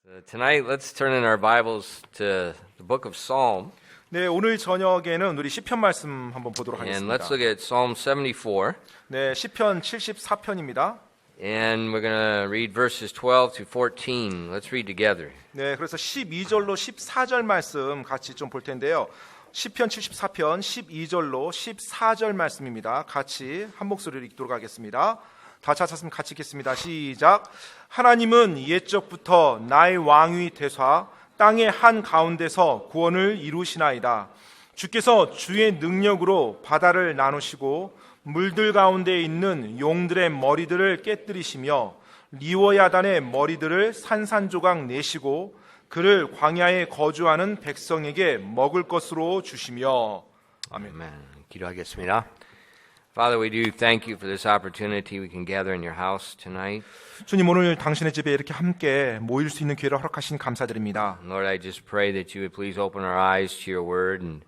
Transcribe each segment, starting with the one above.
Tonight, let's turn in our Bibles to the book of Psalm, 네, 오늘 저녁에는 우리 시편 말씀 한번 보도록 and 하겠습니다. let's look at Psalm 74, 네, 시편 74편입니다. and we're going to read verses 12 to 14. Let's read together. 네, 그래서 12절로 14절 말씀 같이 좀 볼 텐데요. 시편 74편 12절로 14절 말씀입니다. 같이 한 목소리로 읽도록 하겠습니다. 다 찾았으면 같이 읽겠습니다. 시작. 하나님은 옛적부터 나의 왕위 되사 땅의 한 가운데서 구원을 이루시나이다. 주께서 주의 능력으로 바다를 나누시고 물들 가운데 있는 용들의 머리들을 깨뜨리시며 리워야단의 머리들을 산산조각 내시고 그를 광야에 거주하는 백성에게 먹을 것으로 주시며. 아멘. Amen. 기도하겠습니다. Father, we do thank you for this opportunity we can gather in your house tonight. 주님, 오늘 당신의 집에 이렇게 함께 모일 수 있는 기회를 허락하신 감사드립니다. Lord, I just pray that you would please open our eyes to your word, and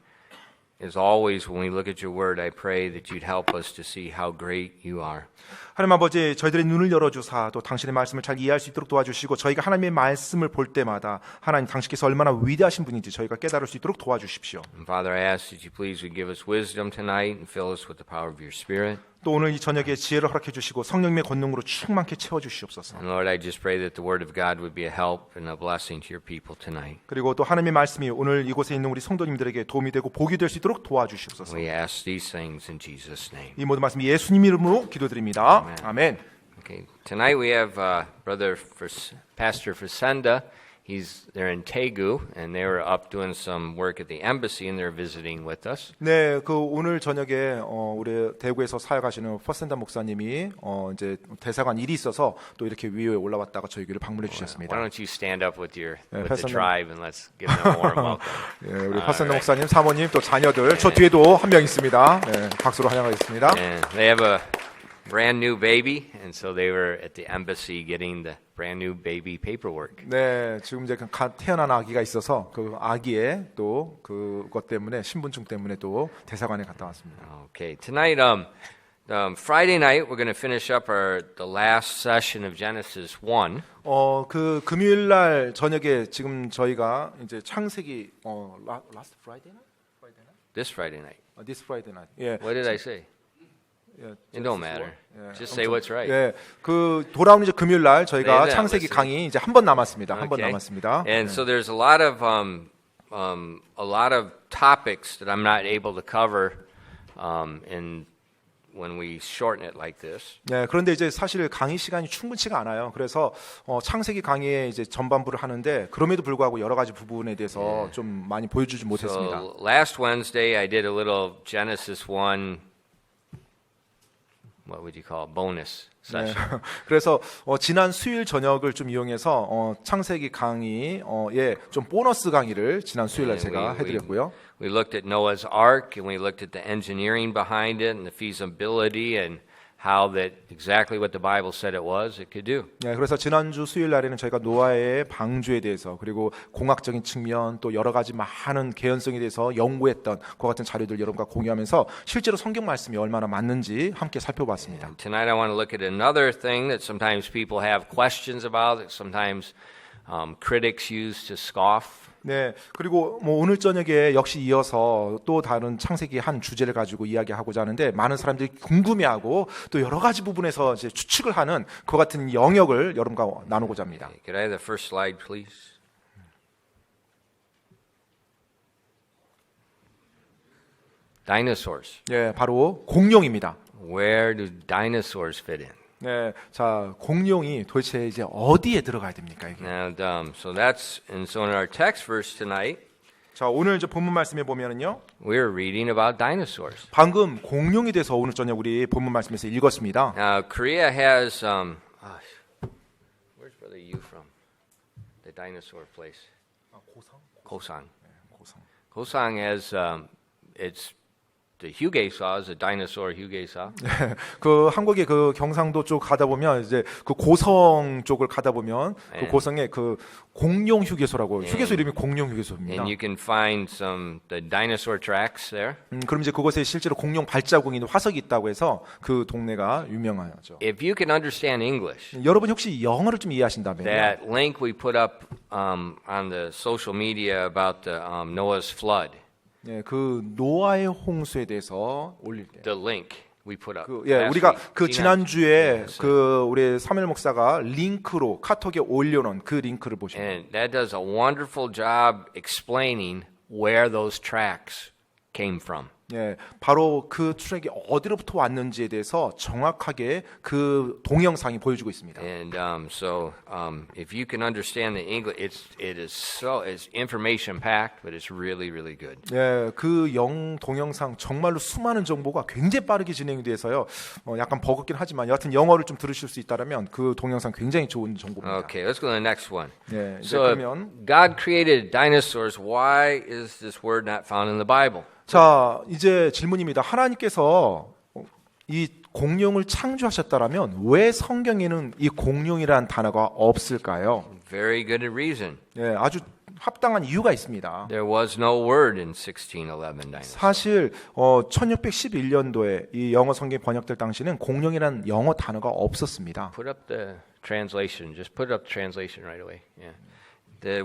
as always, when we look at your word, I pray that you'd help us to see how great you are. 하나님 아버지, 저희들의 눈을 열어주사 또 당신의 말씀을 잘 이해할 수 있도록 도와주시고 저희가 하나님의 말씀을 볼 때마다 하나님 당신께서 얼마나 위대하신 분인지 저희가 깨달을 수 있도록 도와주십시오. And Father, I ask that you please would give us wisdom tonight and fill us with the power of your Spirit. 또 오늘 이 저녁에 지혜를 허락해 주시고 성령님의 권능으로 충만케 채워주시옵소서. And Lord, I just pray that the word of God would be a help and a blessing to your people tonight. 그리고 또 하나님의 말씀이 오늘 이곳에 있는 우리 성도님들에게 도움이 되고 복이 될 수 있도록 도와주시옵소서. We ask these things in Jesus' name. 이 모든 말씀 예수님 이름으로 기도드립니다. 아멘. Okay, tonight we have Pastor Fresenda. They're in Daegu, and they were up doing some work at the embassy, and they're visiting with us. 네, 그 오늘 저녁에 우리 대구에서 사역하시는 퍼센다 목사님이 이제 대사관 일이 있어서 또 이렇게 위에 올라왔다가 저희를 방문해 주셨습니다. Why don't you stand up with the Pastor tribe and let's give them a warm welcome. 네, 우리 퍼센다 목사님, 사모님, 또 자녀들, 저 뒤에도 한 명 있습니다. 네, 박수로 환영하겠습니다. And they have a brand new baby, and so they were at the embassy getting the brand new baby paperwork. 네, 지금 이제 갓 태어난 아기가 있어서 그 아기의 또 그것 때문에 신분증 때문에 또 대사관에 갔다 왔습니다. Okay, tonight, Friday night, we're going to finish up the last session of Genesis 1. 그 금요일 날 저녁에 지금 저희가 이제 창세기 last Friday night? This Friday night. This Friday night. 예. What did I say? 예, It don't matter. 예, Just say what's right. 예, 그 돌아오는 이제 금요일 날 저희가 네, 창세기 맞습니다. 강의 이제 한 번 남았습니다. 한 번 Okay. 남았습니다. And so there's a lot of topics that I'm not able to cover when we shorten it like this. 네, 그런데 이제 사실 강의 시간이 충분치가 않아요. 그래서 창세기 강의에 이제 전반부를 하는데 그럼에도 불구하고 여러 가지 부분에 대해서 좀 많이 보여주지 못했습니다. So last Wednesday I did a little Genesis 1, what would you call it, bonus 네, session. 그래서 지난 수요일 저녁을 좀 이용해서 창세기 강의에 좀 보너스 강의를 지난 수요일 날 제가 해드렸고요. We looked at Noah's Ark, and we looked at the engineering behind it and the feasibility and how that exactly what the Bible said it was, it could do. 네, 그래서 지난주 수요일 날에는 저희가 노아의 방주에 대해서 그리고 공학적인 측면 또 여러 가지 많은 개연성에 대해서 연구했던 그 같은 자료들 여러분과 공유하면서 실제로 성경 말씀이 얼마나 맞는지 함께 살펴봤습니다. Tonight I want to look at another thing that sometimes people have questions about, that sometimes critics use to scoff. 네, 그리고 뭐 오늘 저녁에 역시 이어서 또 다른 창세기 한 주제를 가지고 이야기하고자 하는데 많은 사람들이 궁금해하고 또 여러 가지 부분에서 이제 추측을 하는 그 같은 영역을 여러분과 나누고자 합니다. Could I have the first slide, please? Dinosaurs. 네, 바로 공룡입니다. Where do dinosaurs fit in? 네, 자 공룡이 도대체 이제 어디에 들어가야 됩니까 이게? Now, so in our text verse tonight, 자 오늘 이제 본문 말씀에 보면은요, we're reading about dinosaurs. 방금 공룡에 대해서 오늘 저녁 우리 본문 말씀에서 읽었습니다. Now, Korea has where's brother Yu from? The dinosaur place. 고상? Gosan. 고상. Gosan has the 휴게소, the dinosaur 휴게소. 그 한국의 그 경상도 쪽 가다 보면 이제 그 고성 쪽을 가다 보면 그 고성에 그 공룡 휴게소라고 휴게소 이름이 공룡 휴게소입니다. And you can find the dinosaur tracks there. 그럼 이제 그곳에 실제로 공룡 발자국이 있는 화석이 있다고 해서 그 동네가 유명하죠. If you can understand English, 여러분 혹시 영어를 좀 이해하신다면 that link we put up on the social media about the Noah's flood, 예, 그 노아의 홍수에 대해서 올릴 때 the link we put up. 예, last 우리가 week. 그 지난- 지난주에 Yes. 그 우리 사무엘 목사가 링크로 카톡에 올려놓은 그 링크를 보시면 And that does a wonderful job explaining where those tracks came from. 예, 바로 그 트랙이 어디로부터 왔는지에 대해서 정확하게 그 동영상이 보여주고 있습니다. And if you can understand the English, it's information packed, but it's really, really good. 예, 그 동영상 정말로 수많은 정보가 굉장히 빠르게 진행이 돼서요. 약간 버겁긴 하지만 여하튼 영어를 좀 들으실 수 있다면 그 동영상 굉장히 좋은 정보입니다. Okay, let's go to the next one. 예, 이제 So, if 그러면 God created dinosaurs. Why is this word not found in the Bible? 자, 이제 질문입니다. 하나님께서 이 공룡을 창조하셨다라면 왜 성경에는 이 공룡이라는 단어가 없을까요? Very good reason. 예, 아주 합당한 이유가 있습니다. There was no word in 1611 dinosaur. 사실 1611년도에 이 영어 성경이 번역될 당시는 공룡이라는 영어 단어가 없었습니다. Put up the translation. Just put up the translation right away. Yeah. The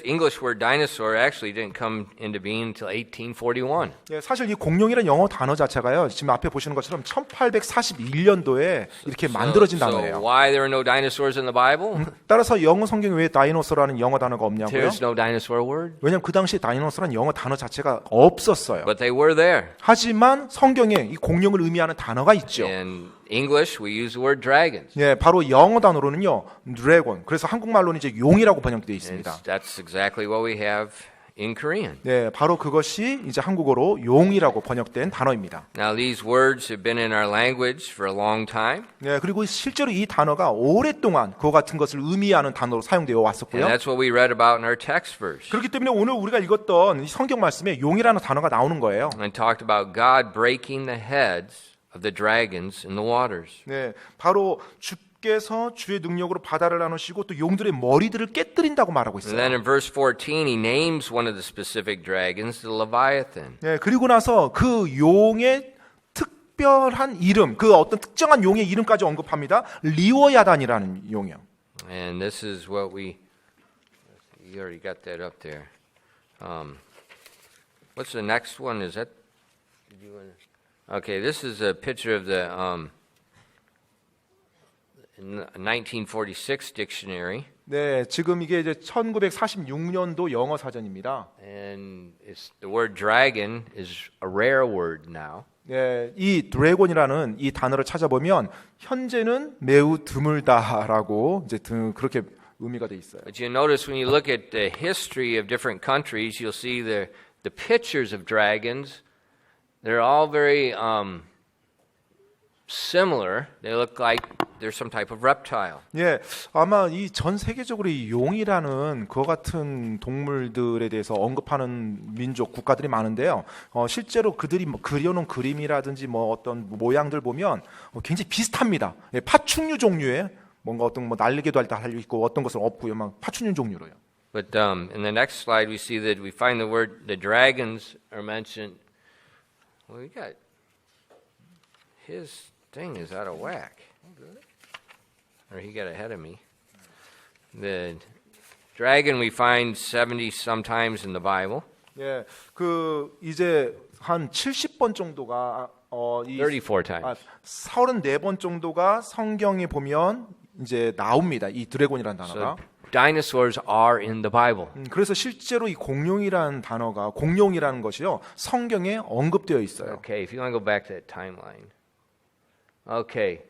English word dinosaur actually didn't come into being until 1841. 예, 사실 이 공룡이라는 영어 단어 자체가요. 지금 앞에 보시는 것처럼 1841년도에 이렇게 만들어진 So 단어예요. why there are no dinosaurs in the Bible? 따라서 영어 성경에 왜 다이노소라는 영어 단어가 없냐고요? There's no dinosaur word. 왜냐하면 그 당시에 다이노소라는 영어 단어 자체가 없었어요. But they were there. 하지만 성경에 이 공룡을 의미하는 단어가 있죠. In English, we use the word dragons. 예, 바로 영어 단어로는요, 드래곤. 그래서 한국말로는 이제 용이라고 번역되어 And 있습니다. that's exactly what we have in Korean. 네, 바로 그것이 이제 한국어로 용이라고 번역된 단어입니다. Now, these words have been in our language for a long time, 네, 그리고 실제로 이 단어가 오랫동안 그와 같은 것을 의미하는 단어로 사용되어 왔었고요. and that's what we read about in our text verse. 그렇기 때문에 오늘 우리가 읽었던 이 성경 말씀에 용이라는 단어가 나오는 거예요. And talked about God breaking the heads of the dragons in the waters. 네, 바로 주께서 주의 능력으로 바다를 나누시고 또 용들의 머리들을 깨뜨린다고 말하고 And then 있어요. in verse 14, he names one of the specific dragons, the Leviathan. 네, 그리고 나서 그 용의 특별한 이름, 그 어떤 특정한 용의 이름까지 언급합니다. 리워야단이라는 용이요. And this is what you already got that up there. What's the next one? Is that, did you want to? Okay, this is a picture of the 1946 dictionary. 네, 지금 이게 이제 1946년도 영어 사전입니다. And the word dragon is a rare word now. 네, 이 드래곤이라는 이 단어를 찾아보면 현재는 매우 드물다라고 이제 그렇게 의미가 돼 있어요. But you notice when you look at the history of different countries, you'll see the pictures of dragons. They're all very similar. They look like they're some type of reptile. 예, 아마 이 전 세계적으로 이 용이라는 그와 같은 동물들에 대해서 언급하는 민족 국가들이 많은데요. 실제로 그들이 뭐 그려놓은 그림이라든지 뭐 어떤 모양들 보면 굉장히 비슷합니다. 예, 파충류 종류의 뭔가 어떤 뭐 날개도 달려 있고 어떤 것은 없고요, 막 파충류 종류로요. But in the next slide, we see that we find the dragons are mentioned. Well, we got his thing is out of whack, or he got ahead of me. The dragon we find 70 sometimes in the Bible. 예, 그 이제 한 70번 정도가 이 34 times. 34번 정도가 성경에 보면 이제 나옵니다. 이 드래곤이라는 단어가. So dinosaurs are in the Bible. 그래서 실제로 이 공룡이라는 단어가 공룡이라는 것이요 성경에 언급되어 있어요. Okay, if you want to go back to that timeline. Okay,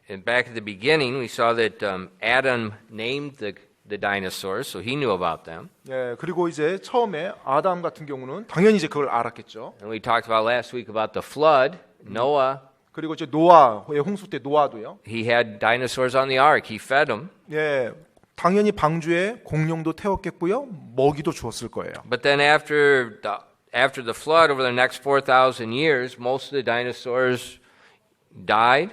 and back at the beginning, we saw that Adam named the dinosaurs, so he knew about them. 예, 그리고 이제 처음에 아담 같은 경우는 당연히 이제 그걸 알았겠죠. And we talked about last week about the flood. Noah, 그리고 이제 노아의 홍수 때 노아도요. he had dinosaurs on the ark. He fed them. 예, 당연히 방주에 공룡도 태웠겠고요, 먹이도 주었을 거예요. But then after after the flood, over the next 4,000 years, most of the dinosaurs died,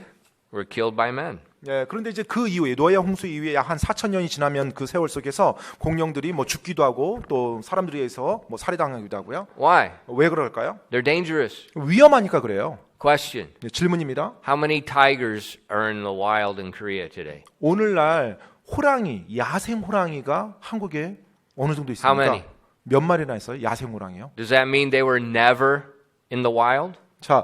were killed by men. 예, 그런데 이제 그 이후에 노아의 홍수 이후에 약 한 4,000년이 지나면 그 세월 속에서 공룡들이 뭐 죽기도 하고 또 사람들에 의해서 뭐 살해당하기도 하고요. Why? 왜 그럴까요? They're dangerous. 위험하니까 그래요. Question. 네, 질문입니다. How many tigers are in the wild in Korea today? 오늘날 호랑이, 야생 호랑이가 한국에 어느 정도 How 있습니까? many? 몇 마리나 있어요? 야생 호랑이요? Does that mean they were never in the wild? 자,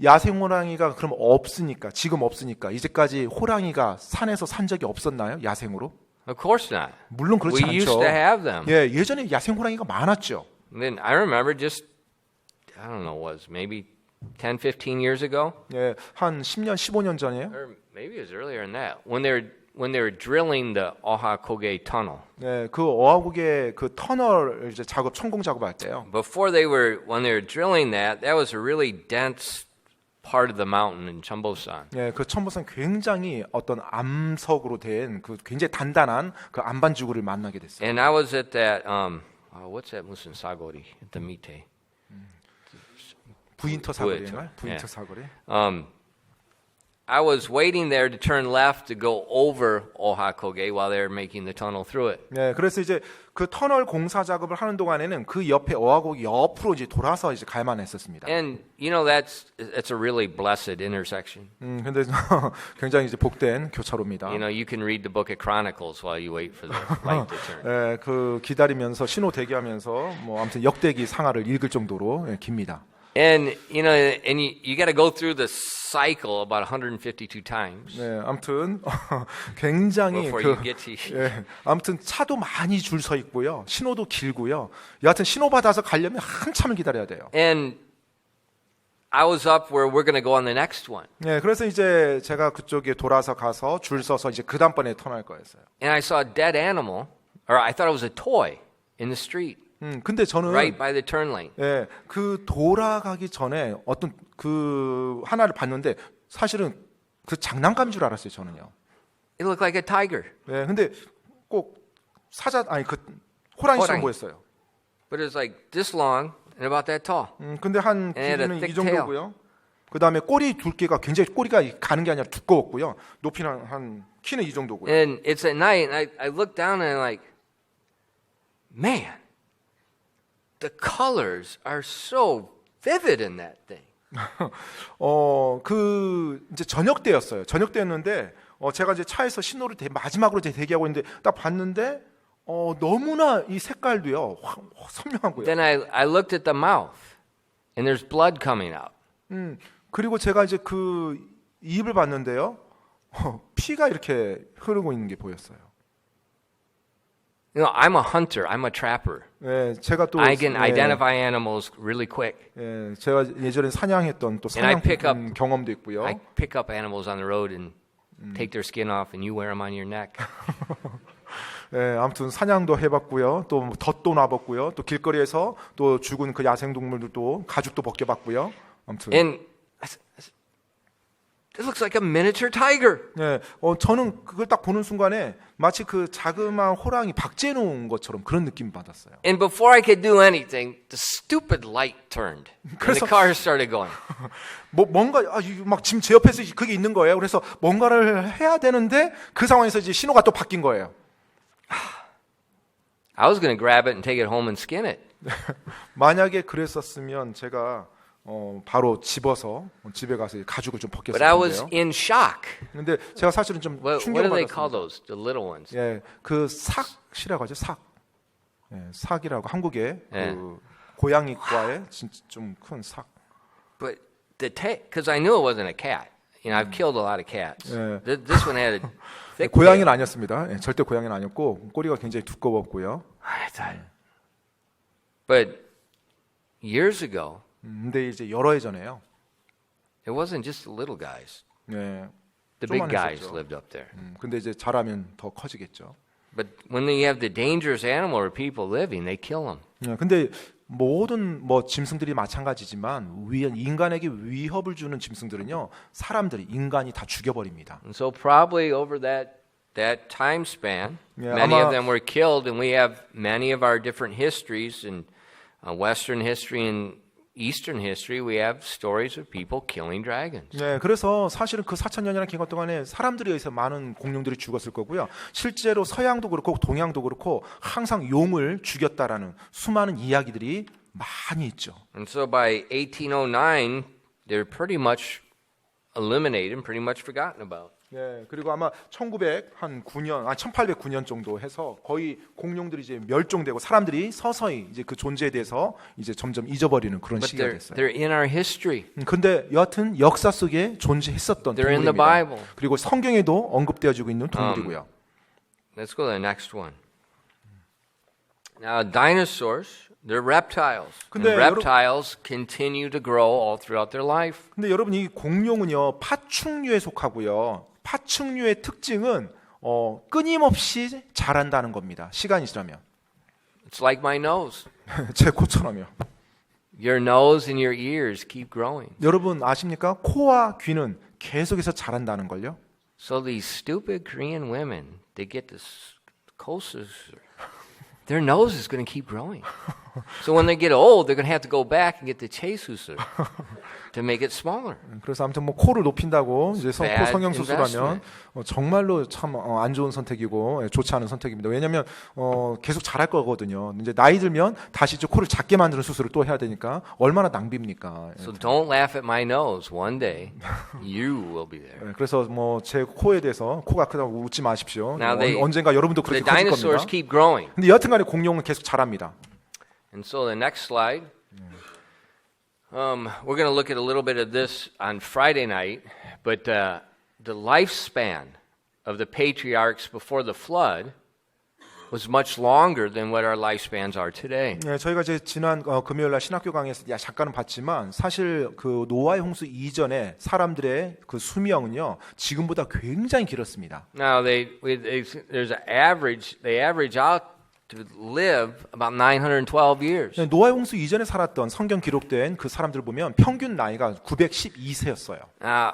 야생 호랑이가 그럼 없으니까 지금 없으니까 이제까지 호랑이가 산에서 산 적이 없었나요? 야생으로? Of course not. 물론 그렇지 We used 않죠. to have them. 예, 예전에 야생 호랑이가 많았죠. And then I remember just, I don't know, was maybe 10, 15 years ago? 예, 한 10년, 15년 전이에요. Or maybe it was earlier than that. When they were drilling the Ohakoge tunnel. 예, 그 어하국의 그 터널 이제 작업 천공 작업할 때요. When they were drilling that was a really dense part of the mountain in Cheombosan. 예, 그 천보산 굉장히 어떤 암석으로 된 그 굉장히 단단한 그 안반지구를 만나게 됐어요. And I was at that, what's that 무슨 사거리 at the 밑에? 부인터 사거리인가요? 부인터 사거리. I was waiting there to turn left to go over Ohakoge while they were making the tunnel through it. 네, 그래서 이제 그 터널 공사 작업을 하는 동안에는 그 옆에 어하곡 옆으로 이제 돌아서 이제 갈만 했었습니다. And you know that's a really blessed intersection. 근데 굉장히 이제 복된 교차로입니다. You know, you can read the book of Chronicles while you wait for the light to turn. 예, 그 기다리면서 신호 대기하면서 뭐 아무튼 역대기 상하를 읽을 정도로 예, 깁니다. And you know, and you got to go through the cycle about 152 times 네, 아무튼 굉장히 before 그 you get to. 예, 아무튼 차도 많이 줄 서 있고요, 신호도 길고요. 여하튼 신호 받아서 가려면 한참을 기다려야 돼요. And I was up where we're going to go on the next one. 네, 그래서 이제 제가 그쪽에 돌아서 가서 줄 서서 이제 그 다음번에 턴할 거였어요. And I saw a dead animal, or I thought it was a toy in the street 근데 저는 right by the turn lane. 예, 그 돌아가기 전에 어떤 그 하나를 봤는데 사실은 그 장난감인 줄 알았어요, 저는요. It looked like a tiger, 예, 근데 꼭 그 호랑이처럼 호랑이. 보였어요. but it was like this long and about that tall. 근데 한 And it had a 길이는 thick 이 정도고요. 그 다음에 꼬리 두께가 굉장히 꼬리가 가는 게 아니라 두꺼웠고요. 높이는 한 키는 이 정도고요. And it's at night, and I looked down and I'm like, man, the colors are so vivid in that thing. 그 이제 저녁 때였어요. 저녁 때였는데 제가 이제 차에서 신호를 마지막으로 이제 대기하고 있는데 딱 봤는데 너무나 이 색깔도요 선명하고요. Then I looked at the mouth, and there's blood coming out. 그리고 제가 이제 그 입을 봤는데요, 피가 이렇게 흐르고 있는 게 보였어요. You know, I'm a hunter. I'm a trapper. 예, 제가 또 I can identify animals really quick. 예, 제가 예전에 사냥했던 또 And I 사냥 pick up- 경험도 있고요. I pick up animals on the road and take their skin off, and you wear them on your neck. 예, 아무튼 사냥도 해봤고요. 또 덫도 놔봤고요. 또 길거리에서 또 죽은 그 야생 동물들도 가죽도 벗겨봤고요. 아무튼 And it looks like a miniature tiger. 예, 저는 그걸 딱 보는 순간에 마치 그 자그마한 호랑이 박제해 놓은 것처럼 그런 느낌 받았어요. And before I could do anything, the stupid light turned, and the 그래서- car started going. 뭔가 막 지금 제 옆에서 그게 있는 거예요. 그래서 뭔가를 해야 되는데 그 상황에서 이제 신호가 또 바뀐 거예요. I was going to grab it and take it home and skin it. 만약에 그랬었으면 제가 바로 집어서 집에 가서 가죽을 좀 But I was 벗겼을 텐데요. in shock. 근데 제가 사실은 좀 What do they call 충격받았습니다. those? The little ones. 예, 그 삭이라고 하죠. 삭. 예, 삭이라고 한국의 예. 그 고양이과의 진짜 좀 큰 삭. But because I knew it wasn't a cat. You know, I've killed a lot of cats. Yeah. This one had a thick 고양이는 tail. 아니었습니다. 예, 절대 고양이는 아니었고 꼬리가 굉장히 두꺼웠고요. I thought- But years ago, 근데 이제 여러 해 전에요. it wasn't just the little guys. 예, The big guys 조그만했었죠. lived up there. 근데 이제 자라면 더 커지겠죠. But when you have the dangerous animal or people living, they kill them. 예, 근데 모든 뭐 짐승들이 마찬가지지만 인간에게 위협을 주는 짐승들은요, 사람들이 인간이 다 죽여버립니다. And so probably over that time span, Yeah, many 아마- of them were killed, and we have many of our different histories and Western history and Eastern history, we have stories of people killing dragons. 네, 그래서 사실은 그 4,000년이라는 기간 동안에 사람들에 의해서 많은 공룡들이 죽었을 거고요. 실제로 서양도 그렇고 동양도 그렇고 항상 용을 죽였다라는 수많은 이야기들이 많이 있죠. And so by 1809, they're pretty much eliminated and pretty much forgotten about. 네, 그리고 아마 1809년 정도 해서 거의 공룡들이 이제 멸종되고 사람들이 서서히 이제 그 존재에 대해서 이제 점점 잊어버리는 그런 But 시기가 됐어요. they're in our history. 근데 여하튼 역사 속에 존재했었던 They're in the 동물입니다. Bible. 그리고 성경에도 언급되어지고 있는 동물이고요. Let's go to the next one. Now, dinosaurs, they're reptiles. And 근데 reptiles continue to grow all throughout their life. 근데 여러분 이 공룡은요 파충류에 속하고요. 파충류의 특징은 끊임없이 자란다는 겁니다. 시간이 지나면 It's like my nose. 제 코처럼요. Your nose and your ears keep growing. 여러분 아십니까? 코와 귀는 계속해서 자란다는 걸요. So these stupid Korean women, they get this courses. Their nose is going to keep growing. So when they get old, they're going to have to go back and get the chaesuser to make it smaller. 그래서 아무튼 뭐 코를 높인다고 이제 코 Bad 성형 수술하면 investment. 정말로 참 안 좋은 선택이고 좋지 않은 선택입니다. 왜냐하면 계속 자랄 거거든요. 이제 나이 들면 다시 이제 코를 작게 만드는 수술을 또 해야 되니까 얼마나 낭비입니까? So don't laugh at my nose. One day, you will be there. 그래서 뭐 제 코에 대해서 코가 크다고 웃지 마십시오. Now they- 언젠가 여러분도 The 그렇게 커질 dinosaurs 겁니다. keep growing. 근데 여하튼간에 공룡은 계속 자랍니다. And so the next slide, we're going to look at a little bit of this on Friday night, but the lifespan of the patriarchs before the flood was much longer than what our lifespans are today. 네, 저희가 이제 지난 금요일 날 신학교 강의에서 잠깐은 봤지만 사실 그 노아의 홍수 이전에 사람들의 그 수명은요 지금보다 굉장히 길었습니다. Now there's an average. They average out to live about 912 years. 네, 노아의 홍수 이전에 살았던 성경 기록된 그 사람들 보면 평균 나이가 912세였어요. Now,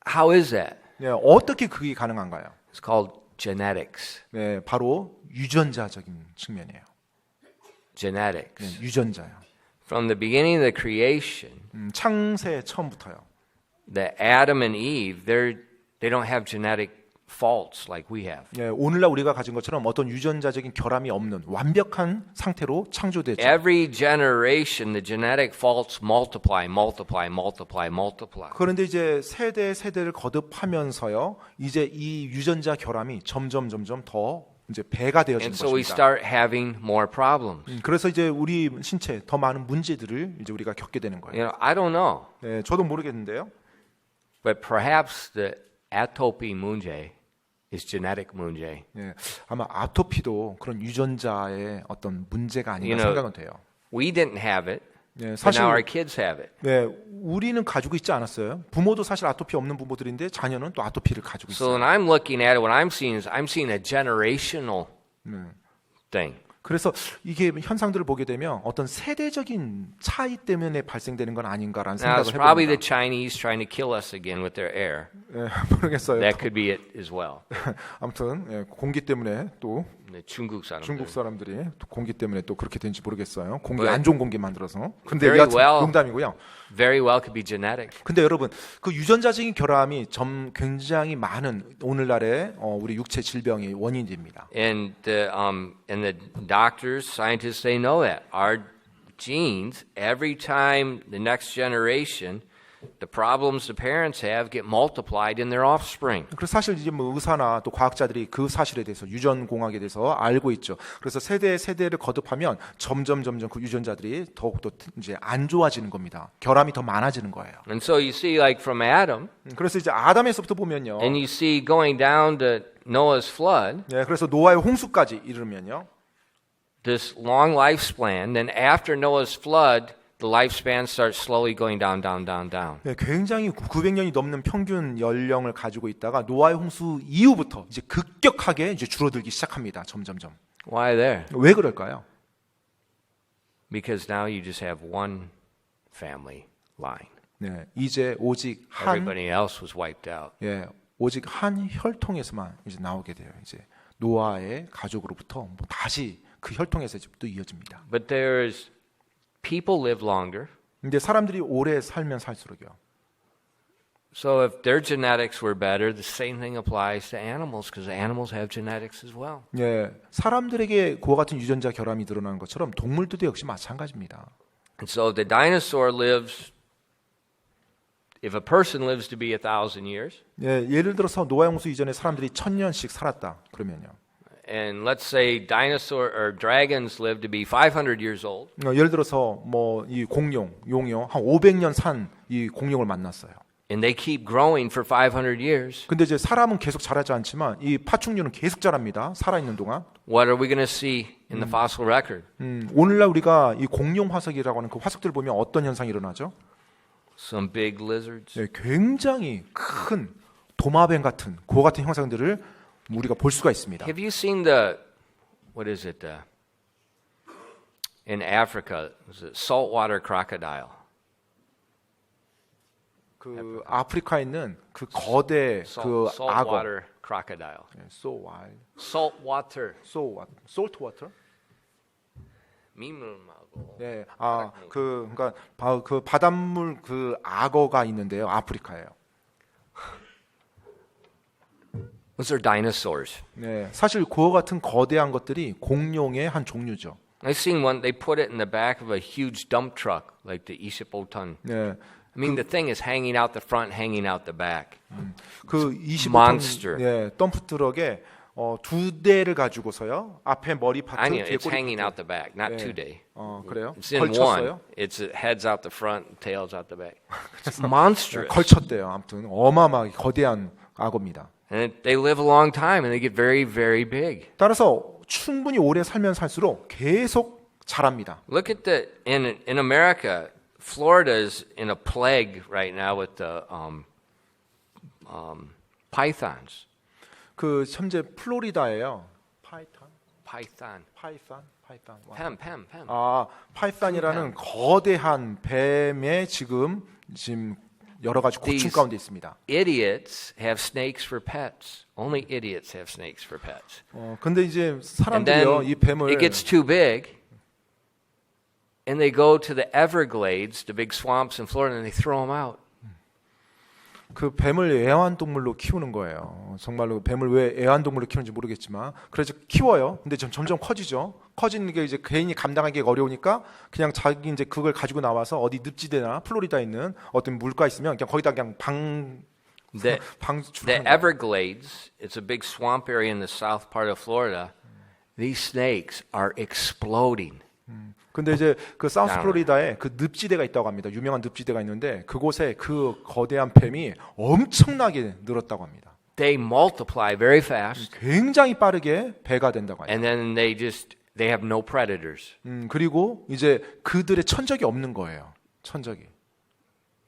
how is that? 네, 어떻게 그게 가능한가요? It's called genetics. 네, 바로 유전자적인 측면이에요. Genetics. 네, 유전자요. From the beginning of the creation, 창세 처음부터요. the Adam and Eve, they don't have genetic faults like we have. 네, 오늘날 우리가 가진 것처럼 어떤 유전자적인 결함이 없는 완벽한 상태로 창조됐죠. Every generation, the genetic faults multiply. 그런데 이제 세대를 거듭하면서요, 이제 이 유전자 결함이 점점 더 이제 배가 되어지는 And so we 것입니다. start having more problems. 그래서 이제 우리 신체 더 많은 문제들을 이제 우리가 겪게 되는 거예요. You know, I don't know, 네, 저도 모르겠는데요. but perhaps the atopy 문제 is genetic 문제. 네, 아마 아토피도 그런 유전자의 어떤 문제가 아닌가 You know, 생각은 돼요. We didn't have it, 네, but 사실 now our kids have it. 네, 우리는 가지고 있지 않았어요. 부모도 사실 아토피 없는 부모들인데 자녀는 또 아토피를 가지고 So 있어요. when I'm looking at it, what I'm seeing is I'm seeing a generational thing. 그래서 이게 현상들을 보게 되면 어떤 세대적인 차이 때문에 발생되는 건 아닌가라는 Now, it's 생각을 probably the 해봅니다. Chinese trying to kill us again with their air. 네, 모르겠어요. That could be it as well. 아무튼 예, 공기 때문에 또 The 중국 사람들. 중국 사람들이 또 공기 때문에 또 그렇게 된지 모르겠어요. 공기 But 안 좋은 공기 만들어서. 근데 very 여하튼 well. 농담이고요. Very well could be genetic. 근데 여러분 그 유전자적인 결함이 굉장히 많은 오늘날의 우리 육체 질병의 원인이 됩니다. And the doctors, scientists, they know that. Our genes, every time the next generation, the problems the parents have get multiplied in their offspring. 그래서 사실 이제 뭐 의사나 또 과학자들이 그 사실에 대해서 유전공학에 대해서 알고 있죠. 그래서 세대를 거듭하면 점점 그 유전자들이 더욱더 이제 안 좋아지는 겁니다. 결함이 더 많아지는 거예요. And so you see, like from Adam, 그래서 이제 아담에서부터 보면요. and you see going down to Noah's flood, 네, 그래서 노아의 홍수까지 이르면요. this long lifespan. Then after Noah's flood, the lifespan starts slowly going down. 네, 굉장히 900년이 넘는 평균 연령을 가지고 있다가 노아의 홍수 이후부터 이제 급격하게 이제 줄어들기 시작합니다. 점점점. Why there? 왜 그럴까요? Because now you just have one family line. 네, 이제 오직 한 Everybody else was wiped out. 오직 한 혈통에서만 이제 나오게 돼요. 이제 노아의 가족으로부터 뭐 다시 그 혈통에서 또 이어집니다. But there's people live longer. 근데 사람들이 오래 살면 살수록요. So if their genetics were better, the same thing applies to animals because animals have genetics as well. 예, 사람들에게 그와 같은 유전자 결함이 드러나는 것처럼 동물들도 역시 마찬가지입니다. And so the dinosaur lives. If a person lives to be 1,000 years, 예, 예를 들어서 노아 홍수 이전에 사람들이 1000년씩 살았다. 그러면요. and let's say dinosaur or dragons live to be 500 years old, 예를 들어서 뭐 이 공룡, 용이요. 한 500년 산 이 공룡을 만났어요. and they keep growing for 500 years, 근데 이제 사람은 계속 자라지 않지만 이 파충류는 계속 자랍니다. 살아 있는 동안. what are we going to see in the fossil record? 오늘날 우리가 이 공룡 화석이라고 하는 그 화석들을 보면 어떤 현상이 일어나죠? Some big lizards, 네, 굉장히 큰 도마뱀 같은 그와 같은 형상들을 우리가 볼 수가 있습니다. Have you seen the, what is it, in Africa, is it saltwater crocodile? 그 아프리카에 있는 그 거대 그 악어, saltwater crocodile. so wild, Saltwater. salt water. 민물하고. 네, 그러니까 그 바닷물 그 악어가 있는데요, 아프리카예요. Those are dinosaurs. 네, 사실 그와 같은 거대한 것들이 공룡의 한 종류죠. I've seen one. They put it in the back of a huge dump truck, like the 25-ton. 네, I mean, the thing is hanging out the front, hanging out the back. 그 monster. 25톤 예, 덤프 트럭에 두 대를 가지고서요. 앞에 머리 파트, I mean, 뒤에 it's 꼬리 hanging 파트. out the back, not 네. two day. 그래요? It's in one. 걸쳤어요? It's heads out the front, tails out the back. It's monstrous. 걸쳤대요. 아무튼 어마어마하게 거대한 악어입니다. And they live a long time, and they get very, very big. 따라서 충분히 오래 살면 살수록 계속 자랍니다. Look at the in America, Florida is in a plague right now with the pythons. 그 현재 플로리다예요. Python. 파이탄. Pem. 파이탄이라는 거대한 뱀의 지금 여러 가지 고충 These 가운데 있습니다. idiots have snakes for pets. Only idiots have snakes for pets. 근데 이제 And 사람들이요, then 이 뱀을 it gets too big, and they go to the Everglades, the big swamps in Florida, and they throw them out. 그 뱀을 애완동물로 키우는 거예요. 정말로 뱀을 왜 애완동물로 키우는지 모르겠지만 그래서 키워요. 근데 점점 커지죠. 커지는 게 이제 개인이 감당하기 어려우니까 그냥 자기 이제 그걸 가지고 나와서 어디 늪지대나 플로리다에 있는 어떤 물가 있으면 그냥 거기다 그냥 The 방출하는 거예요. Everglades, it's a big swamp area in the south part of Florida. These snakes are exploding. 근데 이제 그 사우스 플로리다에 그 늪지대가 있다고 합니다. 유명한 늪지대가 있는데 그곳에 그 거대한 뱀이 엄청나게 늘었다고 합니다. They multiply very fast, 굉장히 빠르게 배가 된다고 합니다. and then they have no predators. 그리고 이제 그들의 천적이 없는 거예요. 천적이.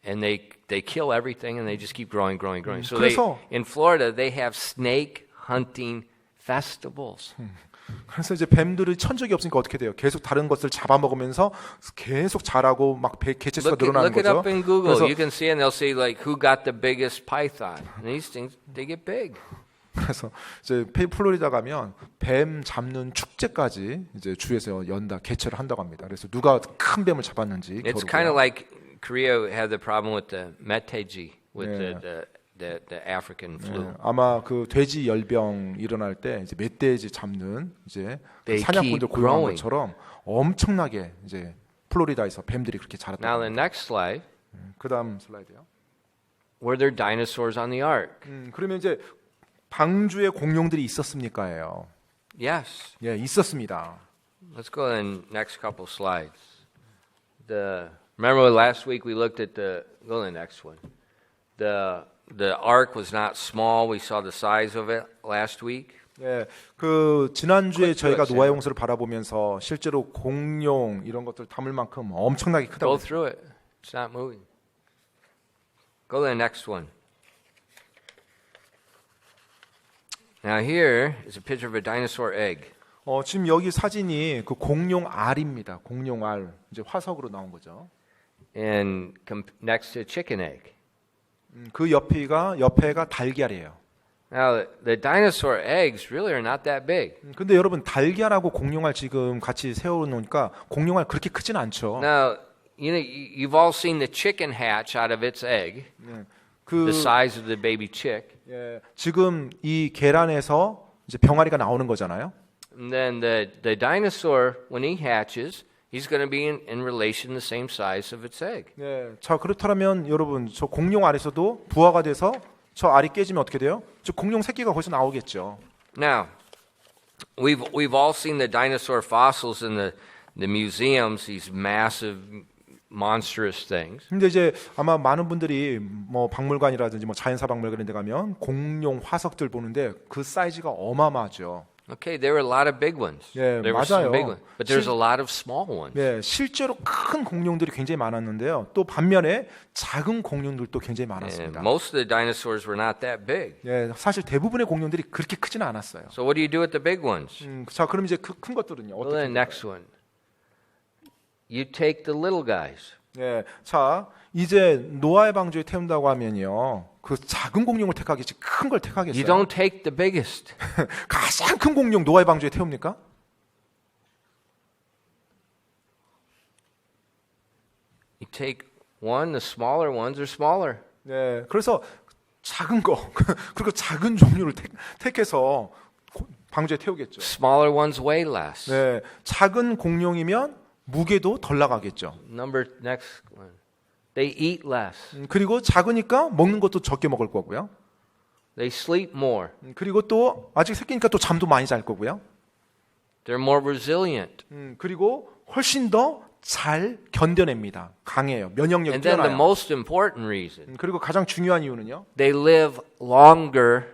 And they kill everything, and they just keep growing. So 그래서- in Florida, they have snake hunting festivals. 그래서 이제 뱀들이 천적이 없으니까 어떻게 돼요? 계속 다른 것을 잡아먹으면서 계속 자라고 막 개체수가 늘어나는 Look it 거죠. up in Google. 그래서, You can see, and they'll say like, who got the biggest python? And these things, they get big. 그래서 이제 플로리다 가면 뱀 잡는 축제까지 이제 주에서 개최를 한다고 합니다. 그래서 누가 큰 뱀을 잡았는지 It's 겨루고요. kind of like Korea had the problem with the meteji, with Yeah. the African flu. 네, 아마 그 돼지 열병 일어날 때 이제 멧돼지 잡는 이제 그 They 사냥꾼들 keep 고용한 growing. 것처럼 엄청나게 이제 플로리다에서 뱀들이 그렇게 자랐다. Now the next slide, 그다음 슬라이드요. were there dinosaurs on the ark? 그러면 이제 방주에 공룡들이 있었습니까예요. Yes. 예, 있었습니다. Let's go to the next couple slides. Remember last week we looked at go to the next one. The ark was not small. We saw the size of it last week. 예, 그 지난주에 저희가 그렇죠. 노아의 홍수를 바라보면서 실제로 공룡 이런 것들 담을 만큼 엄청나게 크다고. Go through it. It's not moving. Go to the next one. Now here is a picture of a dinosaur egg. 지금 여기 사진이 그 공룡 알입니다. 공룡 알 이제 화석으로 나온 거죠. And next to a chicken egg. 그 옆에가 달걀이에요. Now, the dinosaur eggs really are not that big. 근데 여러분 달걀하고 공룡알 지금 같이 세워놓으니까 공룡알 그렇게 크진 않죠. Now, you've all seen the chicken hatch out of its egg, 네. the 그 size of the baby chick. 예, 지금 이 계란에서 이제 병아리가 나오는 거잖아요. And then the dinosaur, when he hatches, he's going to be in relation the same size of its egg. 네, 자 그렇다면 여러분 저 공룡 알에서도 부화가 돼서 저 알이 깨지면 어떻게 돼요? 저 공룡 새끼가 거기서 나오겠죠. Now, we've all seen the dinosaur fossils in the museums, these massive, monstrous things. 근데 이제 아마 많은 분들이 뭐 박물관이라든지 뭐 자연사 박물관 이런 데 가면 공룡 화석들 보는데 그 사이즈가 어마어마하죠. Okay, there were a lot of big ones. 예, There were some 맞아요. big ones, but there's a lot of small ones. 네, 실제로 큰 공룡들이 굉장히 많았는데요. 또 반면에 작은 공룡들도 굉장히 And 많았습니다. most of the dinosaurs were not that big. 예, 사실 대부분의 공룡들이 그렇게 크지는 않았어요. So what do you do with the big ones? 자, 그럼 이제 큰 것들은요. Well, 어떻게? then next one. You take the little guys. 예, 자, 이제 노아의 방주에 태운다고 하면요. 그 작은 공룡을 택하겠지 큰 걸 You 택하겠어요? don't take the biggest. 가장 큰 공룡 노아의 방주에 태웁니까? You take one, the smaller ones are smaller. 네, 그래서 작은 거 그리고 작은 종류를 택해서 방주에 태우겠죠. Smaller ones weigh less. 네, 작은 공룡이면 무게도 덜 나가겠죠. Next one. They eat less. 그리고 작으니까 먹는 것도 적게 먹을 거고요. They sleep more. 그리고 또 아직 새끼니까 또 잠도 많이 잘 거고요. They're more resilient. 그리고 훨씬 더 잘 견뎌냅니다. 강해요. 면역력이 And then the 뛰어나요. most important reason, 그리고 가장 중요한 이유는요. they live longer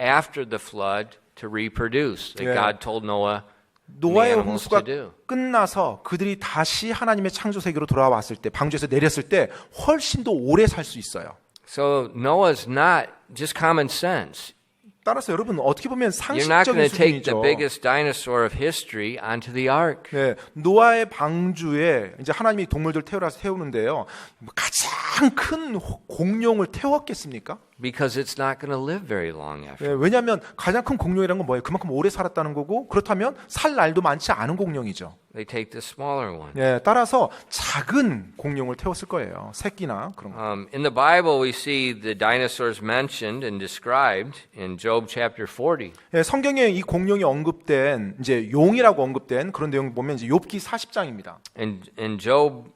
after the flood to reproduce. That Yeah. God told Noah and the 노아의 animals 홍수가 to do. 끝나서 그들이 다시 하나님의 창조 세계로 돌아왔을 때 방주에서 내렸을 때 훨씬 더 오래 살 수 있어요. So Noah's not just common sense. 따라서 여러분 어떻게 보면 You're not going 상식적인 to take the 수준이죠. biggest dinosaur of history onto the ark. 네, 노아의 방주에 이제 하나님이 동물들 태우는데요. 가장 큰 공룡을 태웠겠습니까? Because it's not going to live very long after. 네, 왜냐하면 가장 큰 공룡이라는 건 뭐예요? 그만큼 오래 살았다는 거고 그렇다면 살 날도 많지 않은 공룡이죠. They take the smaller one. 네, 따라서 작은 공룡을 태웠을 거예요. 새끼나 그런 거. In the Bible, we see the dinosaurs mentioned and described in Job chapter 40. 네, 성경에 이 공룡이 언급된 이제 용이라고 언급된 그런 내용 보면 이제 욥기 40장입니다. In Job,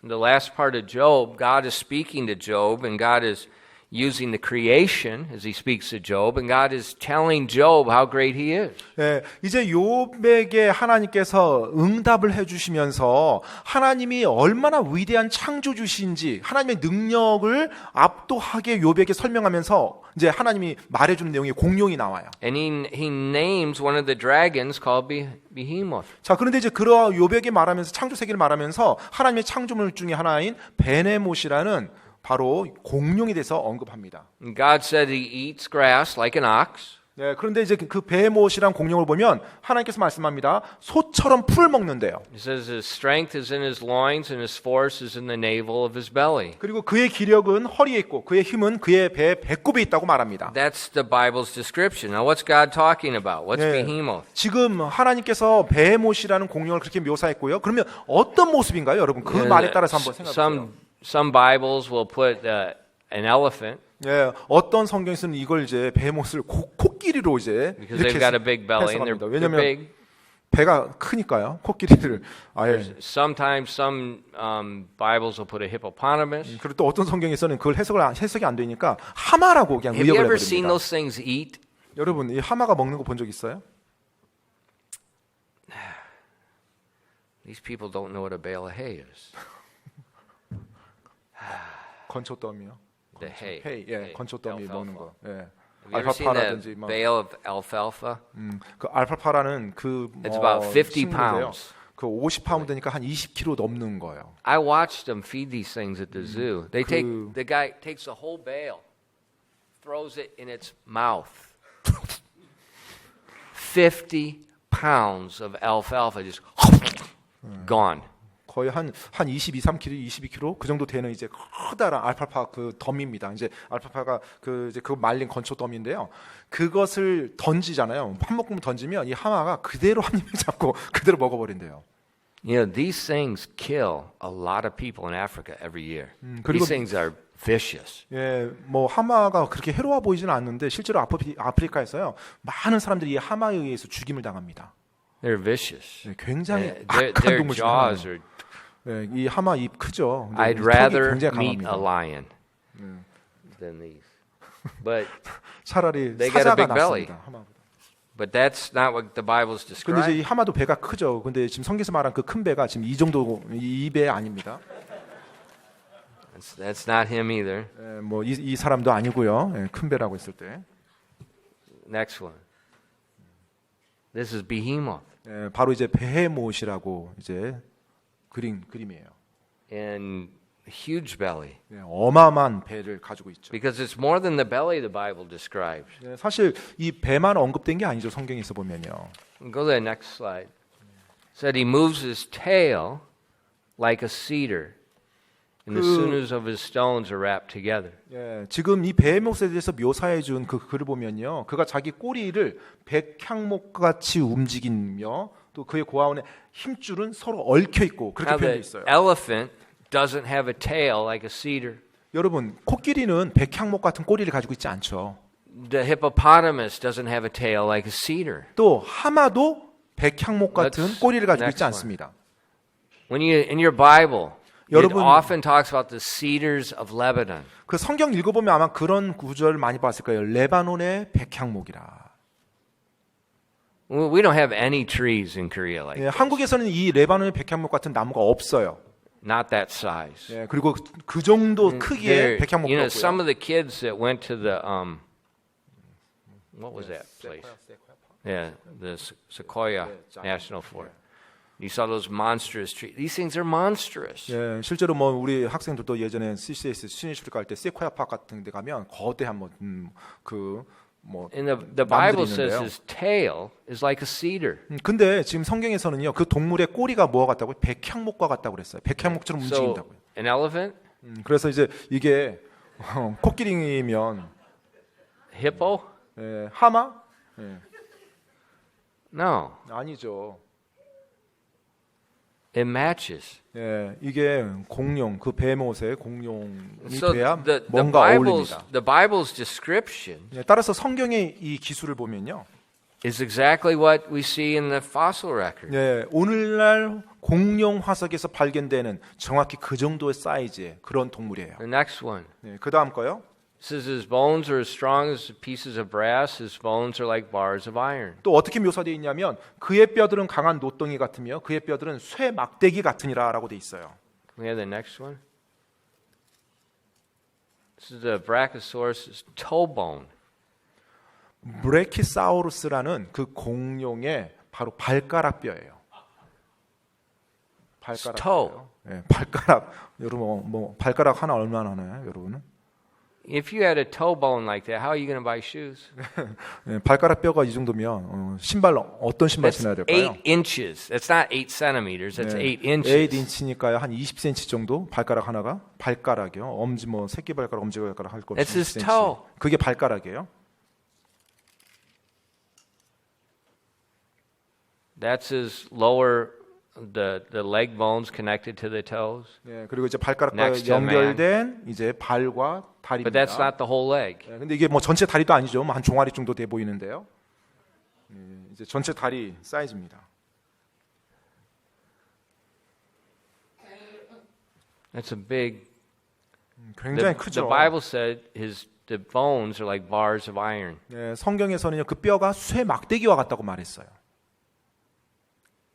the last part of Job, God is speaking to Job, and God is using the creation as he speaks to Job, and God is telling Job how great he is. 네, 이제 욥에게 하나님께서 응답을 해주시면서 하나님이 얼마나 위대한 창조주신지 하나님의 능력을 압도하게 욥에게 설명하면서 이제 하나님이 말해주는 내용이 공룡이 나와요. And he names one of the dragons called Behemoth. 자, 그런데 이제 그러 욥에게 말하면서 창조 세계를 말하면서 하나님의 창조물 중에 하나인 베네못이라는 바로 공룡에 대해서 언급합니다. And God said he eats grass like an ox. 네, 그런데 이제 그 베모시란 공룡을 보면 하나님께서 말씀합니다. 소처럼 풀을 먹는데요. He says his strength is in his loins and his force is in the navel of his belly. 그리고 그의 기력은 허리에 있고 그의 힘은 그의 배꼽에 있다고 말합니다. That's the Bible's description. Now what's God talking about? What's 네, Behemoth? 지금 하나님께서 베모시라는 공룡을 그렇게 묘사했고요. 그러면 어떤 모습인가요, 여러분? 그 말에 따라서 한번 생각해 보세요. Some Bibles will put an elephant 예, 어떤 성경에서는 이걸 이제 베모스를 코끼리로 이제 because they've got a big belly and 해석합니다. they're 왜냐하면 big. 배가 크니까요. 코끼리를 아예. Sometimes some Bibles will put a hippopotamus. 그리고 또 어떤 성경에서는 그걸 해석이 안 되니까 하마라고 그냥 Have you 의역을 ever seen 해버립니다. those things eat? 여러분, 이 하마가 먹는 거 본 적 있어요? These people don't know what a bale of hay is. 건초더미요. The hay. 헤이, 예, 건초더미 alfalfa. 먹는 거. 예. Have you ever seen 알파파라든지 the 막. bale of alfalfa? 그 알파파라는 그 It's about 50 식물인데요. pounds. 그 50파운드니까 한 20kg 넘는 거예요. I watched them feed these things at the zoo. They take 그- the guy takes a whole bale, throws it in its mouth. 50 pounds of alfalfa just gone. 거의 한 22, 3kg, 22kg 그 정도 되는 이제 커다란 알파파 그 덤입니다. 이제 알파파가 그 이제 그 말린 건초 덤인데요. 그것을 던지잖아요. 한 묶음 던지면 이 하마가 그대로 한 입에 잡고 그대로 먹어버린대요. You know, these things kill a lot of people in Africa every year. 그리고- These things are vicious. 예, 뭐 하마가 그렇게 해로워 보이지는 않는데 실제로 아프리카에서요 많은 사람들이 이 하마에 의해서 죽임을 당합니다. They're vicious. 예, 굉장히 Their 악한 동물 중에 jaws 하나예요. are. 예, 이 하마 입 크죠. 근데 I'd 이 턱이 rather 굉장히 meet a 강합니다. lion than these. But 차라리 They got a 사자가 big belly. 낫습니다. 하마보다. but that's not what the Bible's 근데 이제 describing. 이 하마도 배가 크죠. 근데 지금 성경에서 말한 그 큰 배가 지금 이 정도 이 배 아닙니다. That's not him either. 예, 뭐 이 사람도 아니고요. 예, 큰 배라고 했을 때 Next one. This is behemoth. 예, 바로 이제 베헤못이라고 이제 그림이에요. And huge belly. 예, 어마어마한 배를 가지고 있죠. Because it's more than the belly the Bible describes. 예, 사실 이 배만 언급된 게 아니죠. 성경에서 보면요. Go to the next slide. Said he moves his tail like a cedar, and the sinews of his stones are wrapped together. 예, 지금 이 베헤못에 대해서 묘사해 준 그 글을 보면요. 그가 자기 꼬리를 백향목같이 움직이며 또 그의 고아원의 힘줄은 서로 얽혀 있고 그렇게 Now 표현되어 the 있어요. elephant doesn't have a tail like a cedar. 여러분, 코끼리는 백향목 같은 꼬리를 가지고 있지 않죠. The hippopotamus doesn't have a tail like a cedar. 또 하마도 백향목 같은 Let's- 꼬리를 가지고 next 있지 one. 않습니다. When you in your Bible, it 여러분- often talks about the cedars of Lebanon. 그 성경 읽어보면 아마 그런 구절을 많이 봤을 거예요. 레바논의 백향목이라. We don't have any trees in Korea like 예, that. 한국에서는 이 레바논의 백향목 같은 나무가 없어요. Not that size. 예, 그리고 그 정도 크기의 There- 백향목도 you know, some 없고요. of the kids that went to the what was that place? Yeah, the Sequoia National Forest. You saw those monstrous trees. These things are monstrous. 예, 실제로 뭐 우리 학생들도 예전에 CCS 신인출입 갈때 세코야 파크 같은 데 가면 거대한 뭐 And the 나무들이 Bible says 있는데요. his tail is like a cedar. 근데 지금 성경에서는요. 그 동물의 꼬리가 뭐와 같다고요? 백향목과 같다고 그랬어요. 백향목처럼 So 움직인다고요. an elephant, 그래서 이제 이게 코끼리면 hippo? 예, 하마? 예, No, 아니죠. it matches. 예, 이게 공룡 그 베모스의 공룡이 So 돼야 the 뭔가 어울립니다. Bible's description 예, 따라서 성경의 이 기술을 보면요. is exactly what we see in the fossil record. 예, 오늘날 공룡 화석에서 발견되는 정확히 그 정도의 사이즈의 그런 동물이에요. The next one. 예, 그 다음 거요. It says his bones are as strong as pieces of brass. His bones are like bars of iron. 또 어떻게 묘사되어 있냐면 그의 뼈들은 강한 노덩이 같으며 그의 뼈들은 쇠 막대기 같으니라라고 돼 있어요. Can we have the next one? This is the Brachiosaurus' toe bone. 브레키사우루스라는 그 공룡의 바로 발가락 뼈예요. 발가락. toe. 뼈요. 예, 발가락. 여러분 뭐 발가락 하나 얼마나 하나요, 여러분은? If you had a toe bone like that, how are you going to buy shoes? 예, 발가락 뼈가 이 정도면 신발 어떤 신발 That's 신어야 될까요? 8 inches. That's not 8 centimeters. That's 8 8 inches. 인치니까요. 한 20cm 정도 발가락 하나가 발가락이요. 엄지 뭐 새끼 발가락, 엄지 발가락 할 거 That's 없이 his 20cm. toe. 그게 발가락이에요. That's his lower, the leg bones connected to the toes. 예, 그리고 이제 발가락과 Next to 연결된 이제 발과 But 다리입니다. that's not the whole leg. 예, 근데 이게 뭐 전체 다리도 아니죠. 뭐한 종아리 정도 돼 보이는데요. 이제 전체 다리 사이즈입니다. That's a big. 굉장히 The 크죠. Bible said the bones are like bars of iron. 예, 성경에서는요 그 뼈가 쇠 막대기와 같다고 말했어요.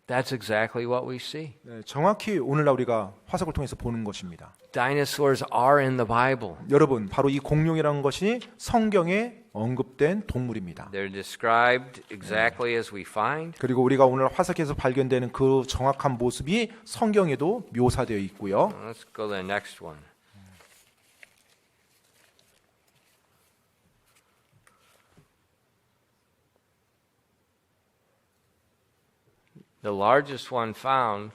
That's exactly what we see. 예, 정확히 오늘날 우리가 화석을 통해서 보는 것입니다. Dinosaurs are in the Bible. 여러분, 바로 이 공룡이라는 것이 성경에 언급된 동물입니다. They're described exactly as we find. 그리고 우리가 오늘 화석에서 발견되는 그 정확한 모습이 성경에도 묘사되어 있고요. Let's go to the next one. The largest one found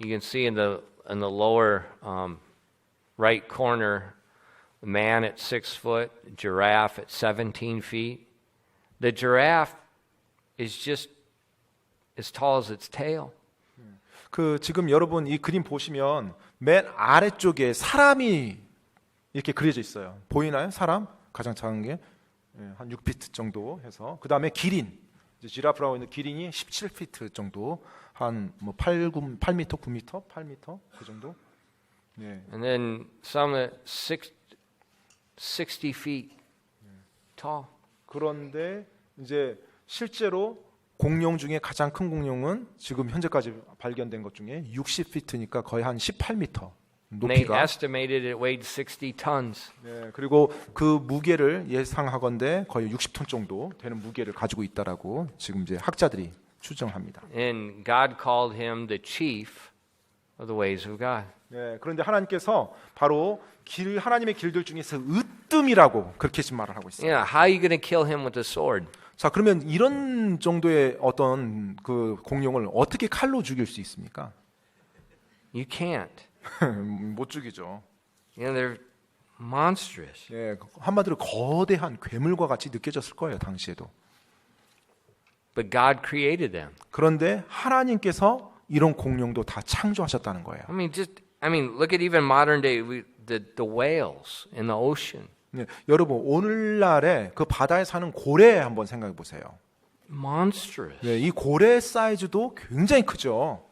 you can see in the lower right corner, the man at 6 foot, giraffe at 17 feet. The giraffe is just as tall as its tail. 그 지금 여러분 이 그림 보시면 맨 아래쪽에 사람이 이렇게 그려져 있어요. 보이나요? 사람 가장 작은 게 한 6피트 정도 해서 그 다음에 기린, 이제 지라프라고 있는 기린이 17피트 정도, 한 뭐 8m, 9m, 8m 그 정도. 네. And then some at 60 feet tall. 그런데 이제 실제로 공룡 중에 가장 큰 공룡은 지금 현재까지 발견된 것 중에 60피트니까 거의 한 18m And they 높이가. estimated it weighed 60 tons. 네, 그리고 그 무게를 예상하건대 거의 60톤 정도 되는 무게를 가지고 있다라고 지금 이제 학자들이 추정합니다. And God called him the chief of the ways of God. 네, 그런데 하나님께서 바로 하나님의 길들 중에서 으뜸이라고 그렇게 지금 말을 하고 있어요. Yeah, how are you going to kill him with a sword? 자, 그러면 이런 정도의 어떤 그 공룡을 어떻게 칼로 죽일 수 있습니까? You can't. 못 죽이죠. You know, they're monstrous. 예, 한마디로 거대한 괴물과 같이 느껴졌을 거예요, 당시에도. But God created them. 그런데 하나님께서 이런 공룡도 다 창조하셨다는 거예요. I mean, look at even modern day the whales in the ocean. 네, 여러분 오늘날에 그 바다에 사는 고래 한번 생각해 보세요. Monstrous. 네, 이 고래 사이즈도 굉장히 크죠.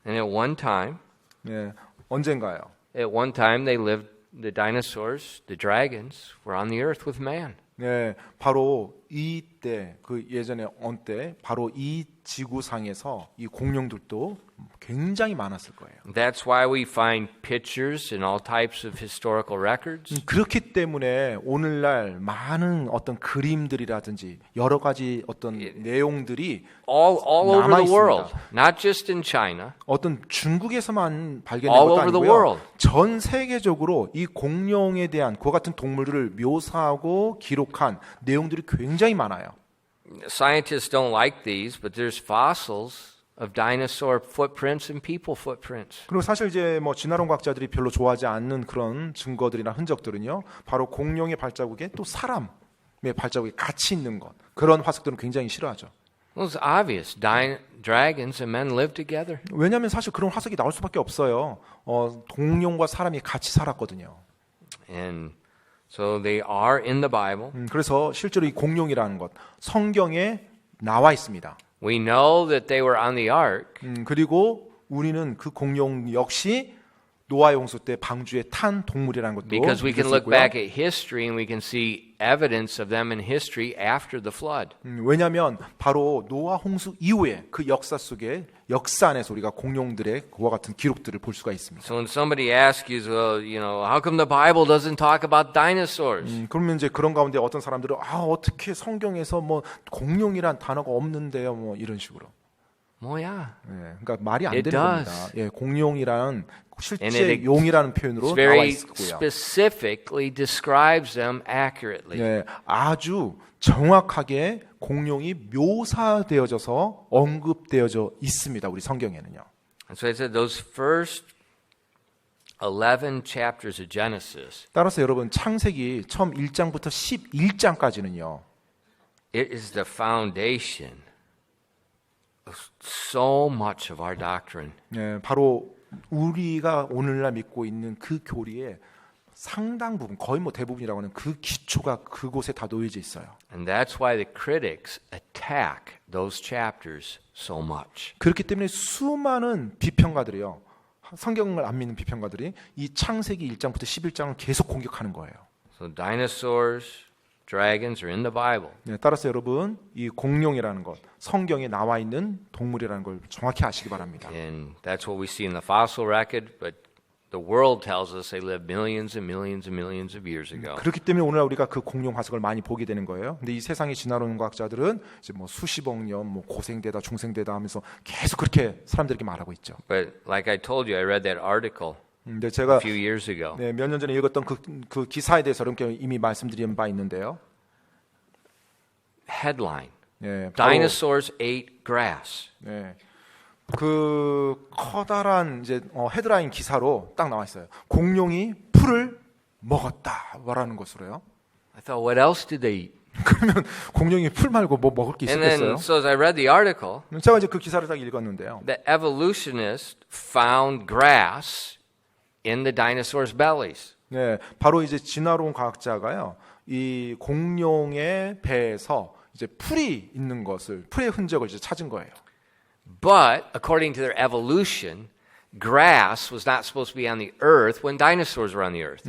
And at one time, 네, 언젠가요? the dinosaurs, the dragons, were on the earth with man. 네, 바로 이때 그 예전에 언때 바로 이 지구상에서 이 공룡들도 굉장히 많았을 거예요. That's why we find pictures in all types of historical records. 그렇기 때문에 오늘날 많은 어떤 그림들이라든지 여러 가지 어떤 내용들이 All over 남아 the world, 있습니다. not just in China. 어떤 중국에서만 발견된 All 것도 over the 아니고요. world. 전 세계적으로 이 공룡에 대한 그와 같은 동물들을 묘사하고 기록한 내용들이 굉장히 많아요. Scientists don't like these, but there's fossils of dinosaur footprints and people footprints. 그리고 사실 이제 뭐 진화론 과학자들이 별로 좋아하지 않는 그런 증거들이나 흔적들은요, 바로 공룡의 발자국에 또 사람의 발자국이 같이 있는 것, 그런 화석들은 굉장히 싫어하죠. Well, it's obvious. Dragons and men live together. 왜냐하면 사실 그런 화석이 나올 수밖에 없어요. 공룡과 사람이 같이 살았거든요. And so they are in the Bible. 그래서 실제로 이 공룡이라는 것 성경에 나와 있습니다. We know that they were on the ark 그리고 우리는 그 공룡 역시 노아의 홍수 때 방주에 탄 동물이라는 것도 because we can 믿을 수 look 있고요. back at history and we can see evidence of them in history after the flood. 왜냐하면 바로 노아 홍수 이후에 그 역사 속에 역사 안에서 우리가 공룡들의 그와 같은 기록들을 볼 수가 있습니다. So when somebody asks you, well, how come the Bible doesn't talk about dinosaurs? 그러면 이제 그런 가운데 어떤 사람들은 어떻게 성경에서 뭐 공룡이란 단어가 없는데요, 뭐 이런 식으로. 뭐야? 예, 그러니까 말이 안 It 되는 does. 겁니다. 예, 공룡이란 And 실제 용이라는 표현으로 It's 나와 very 있고요. specifically describes them accurately. 예, 아주 정확하게 공룡이 묘사되어져서 언급되어져 있습니다. 우리 성경에는요. And so I said those first 11 chapters of Genesis, 따라서 여러분 창세기 처음 1장부터 11장까지는요. it is the foundation of so much of our doctrine. 예, 바로 우리가 오늘날 믿고 있는 그 교리의 상당 부분, 거의 뭐 대부분이라고 하는 그 기초가 그곳에 다 놓여져 있어요. And that's why the critics attack those chapters so much. 그렇기 때문에 수많은 비평가들이요. 성경을 안 믿는 비평가들이 이 창세기 1장부터 11장을 계속 공격하는 거예요. So dinosaurs, dragons are in the Bible. 네, 따라서 여러분 이 공룡이라는 것, 성경에 나와 있는 동물이라는 걸 정확히 아시기 바랍니다. And that's what we see in the fossil record, but the world tells us they lived millions and millions and millions of years ago. 그렇기 때문에 오늘날 우리가 그 공룡 화석을 많이 보게 되는 거예요. 근데 이 세상의 진화론 과학자들은 이제 뭐 수십억 년 뭐 고생되다 중생되다 하면서 계속 그렇게 사람들에게 말하고 있죠. But like I told you, I read that article 근데 a 제가 few years ago. 네, 몇 년 전에 읽었던 그 기사에 대해서 여러분께 이미 말씀드린 바 있는데요. Headline: 네, 바로, Dinosaurs ate grass. 네, 그 커다란 이제 헤드라인 기사로 딱 나와 있어요. 공룡이 풀을 먹었다 말하는 것으로요. I thought, what else did they eat? 그러면 공룡이 풀 말고 뭐 먹을 게 And then, 있었겠어요? so as I read the article, 제가 이제 그 기사를 딱 읽었는데요. the evolutionists found grass in the dinosaurs' bellies. 네, 바로 이제 진화론 과학자가요, 이 공룡의 배에서 이제 풀이 있는 것을, 풀의 흔적을 이제 찾은 거예요. But according to their evolution, grass was not supposed to be on the earth when dinosaurs were on the earth.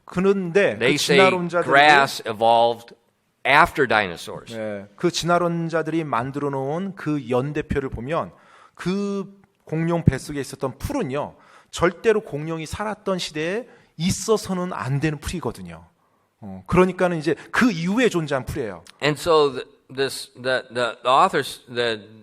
그런데 They 그 say 진화론자들이 grass evolved after dinosaurs. 네, 그 진화론자들이 만들어 놓은 그 연대표를 보면 그 공룡 뱃속에 있었던 풀은요, 절대로 공룡이 살았던 시대에 있어서는 안 되는 풀이거든요. 그러니까는 이제 그 이후에 존재한 풀이에요. And so the authors,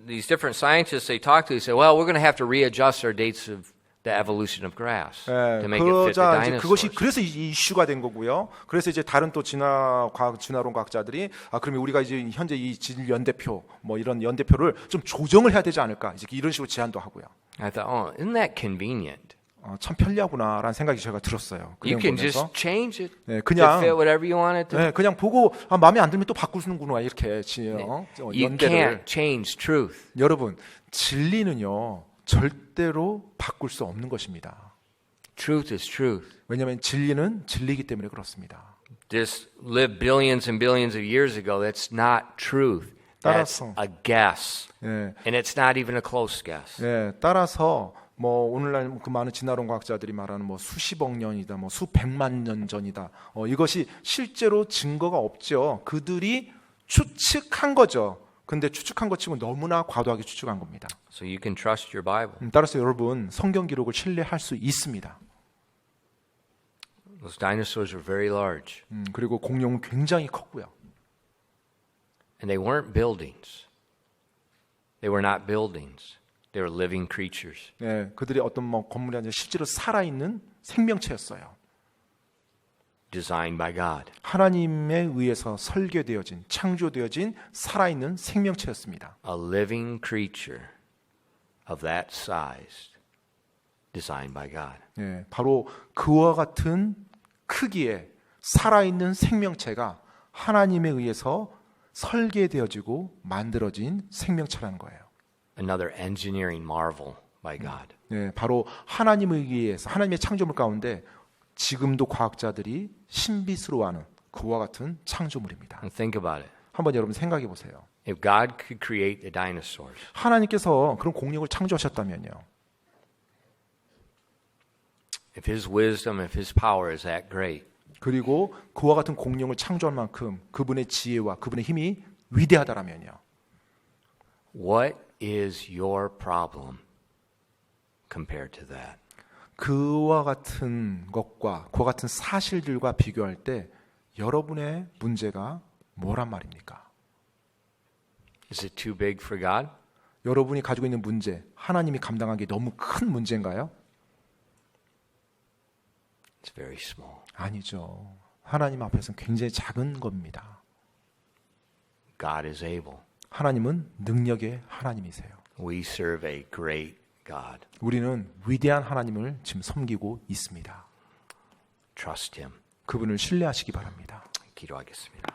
these different scientists they talk to, they say, well, we're going to have to readjust our dates of the evolution of grass to make it fit the 그러자 이제 그것이 dinosaurs. 그래서 이 이슈가 된 거고요. 그래서 이제 다른 또 진화론 과학자들이 그러면 우리가 이제 현재 이 진 연대표 뭐 이런 연대표를 좀 조정을 해야 되지 않을까 이제 이런 식으로 제안도 하고요. I thought, oh, isn't that convenient? 참 편리하구나라는 생각이 제가 들었어요. You 그냥 can 보면서 just change it 네, to 그냥 fit whatever you want it to. 네, 그냥 보고 마음에 안 들면 또 바꾸는구나 이렇게 You 연대를. can't change truth. 여러분 진리는요 절대로 바꿀 수 없는 것입니다. Truth is truth. 왜냐하면 진리는 진리이기 때문에 그렇습니다. This lived billions and billions of years ago. That's not truth. That's 따라서. a guess. 네, And it's not even a close guess. 네, 따라서 뭐 오늘날 그 많은 진화론 과학자들이 말하는 뭐 수십억 년이다, 뭐 수백만 년 전이다. 이것이 실제로 증거가 없죠. 그들이 추측한 거죠. 근데 추측한 것 치고 너무나 과도하게 추측한 겁니다. So you can trust your Bible. 따라서 여러분 성경 기록을 신뢰할 수 있습니다. Those dinosaurs were very large. 그리고 공룡은 굉장히 컸고요. And they weren't buildings. They were not buildings. They were living creatures. 네, 그들이 어떤 뭐 건물이 아니라 실제로 살아있는 생명체였어요. Designed by God. 하나님에 의해서 설계되어진, 창조되어진 살아있는 생명체였습니다. A living creature of that size. Designed by God. 네, 바로 그와 같은 크기의 살아있는 생명체가 하나님에 의해서 설계되어지고 만들어진 생명체라는 거예요. Another engineering marvel by God. 네, 바로 하나님에 의해서 하나님의 창조물 가운데 지금도 과학자들이 신비스러워하는 그와 같은 창조물입니다. And think about it. 한번 여러분 생각해 보세요. If God could create the dinosaurs, 하나님께서 그런 공룡을 창조하셨다면요. if His wisdom, if His power is that great, 그리고 그와 같은 공룡을 창조할 만큼 그분의 지혜와 그분의 힘이 위대하다라면요. what is your problem compared to that? 그와 같은 것과 그와 같은 사실들과 비교할 때 여러분의 문제가 뭐란 말입니까? Is it too big for God? 여러분이 가지고 있는 문제, 하나님이 감당하기 너무 큰 문제인가요? It's very small. 아니죠. 하나님 앞에서는 굉장히 작은 겁니다. God is able. 하나님은 능력의 하나님이세요. We serve a great God. 우리는 위대한 하나님을 지금 섬기고 있습니다. Trust Him. 그분을 신뢰하시기 바랍니다. 기도하겠습니다.